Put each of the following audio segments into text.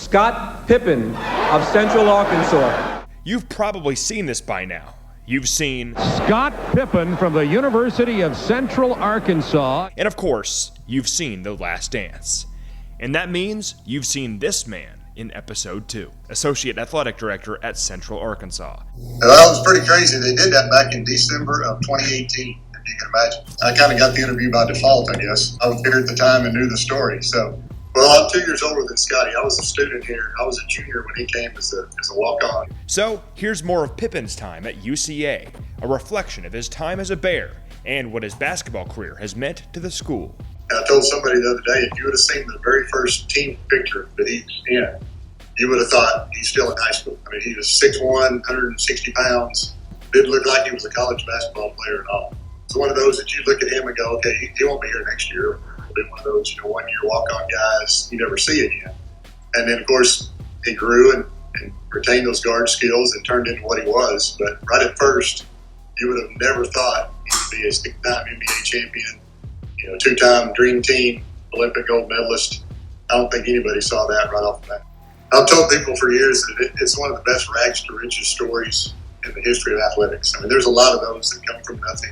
Scott Pippen of Central Arkansas. You've probably seen this by now. You've seen Scott Pippen from the University of Central Arkansas. And of course, you've seen The Last Dance. And that means you've seen this man in episode 2, Associate Athletic Director at Central Arkansas. Well, that was pretty crazy. They did that back in December of 2018, if you can imagine. I kind of got the interview by default, I guess. I was here at the time and knew the story. So, well, I'm 2 years older than Scottie. I was a student here. I was a junior when he came as a walk-on. So, here's more of Pippen's time at UCA, a reflection of his time as a Bear and what his basketball career has meant to the school. I told somebody the other day, if you would have seen the very first team picture that he's in, you would have thought he's still in high school. I mean, he was 6'1", 160 pounds. Didn't look like he was a college basketball player at all. It's one of those that you look at him and go, okay, he won't be here next year. He'll be one of those, one-year walk-on guys you never see again. And then, of course, he grew and retained those guard skills and turned into what he was. But right at first, you would have never thought he would be a six-time NBA champion, two-time Dream Team, Olympic gold medalist. I don't think anybody saw that right off the bat. I've told people for years that it's one of the best rags to riches stories in the history of athletics. I mean, there's a lot of those that come from nothing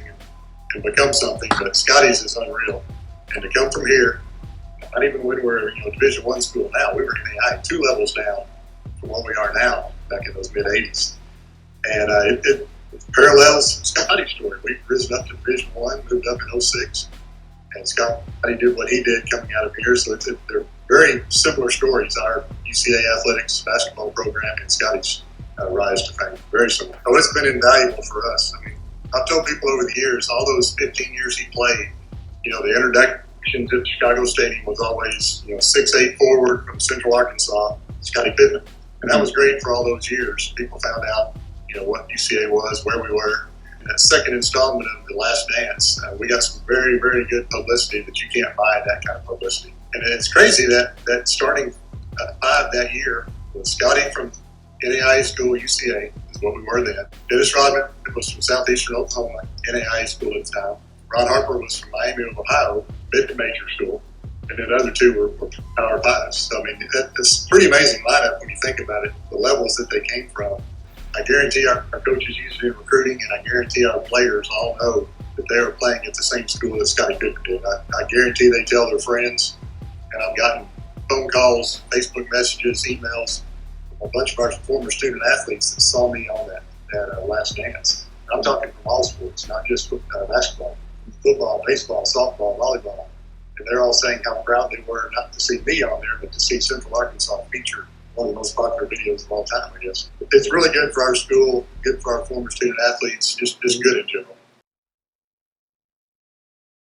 and become something, but Scottie's is unreal. And to come from here, not even when we're Division I school now, we were in 2 levels down from what we are now back in those mid-'80s. And it parallels Scottie's story. We've risen up to Division I, moved up in 06. And Scottie did what he did coming out of here. So they're very similar stories. Our UCA athletics basketball program and Scottie's rise to fame. Very similar. Oh, it's been invaluable for us. I mean, I've told people over the years, all those 15 years he played, the introduction to Chicago Stadium was always, 6'8" forward from Central Arkansas, Scottie Pippen. And that was great for all those years. People found out, what UCA was, where we were. That second installment of The Last Dance, we got some very, very good publicity that you can't buy that kind of publicity. And it's crazy that starting 5 that year was Scottie from NAIA school, UCA, is what we were then. Dennis Rodman was from Southeastern Oklahoma, NAIA school at the time. Ron Harper was from Miami of Ohio, mid-major school. And then the other 2 were Power 5s. So, I mean, that's a pretty amazing lineup when you think about it, the levels that they came from. I guarantee our coaches use it in recruiting, and I guarantee our players all know that they were playing at the same school that Scottie Pippen did. I guarantee they tell their friends, and I've gotten phone calls, Facebook messages, emails from a bunch of our former student athletes that saw me on that Last Dance. I'm talking from all sports, not just basketball, football, baseball, softball, volleyball. And they're all saying how proud they were not to see me on there, but to see Central Arkansas featured one of the most popular videos of all time, I guess. It's really good for our school, good for our former student athletes, just good in general.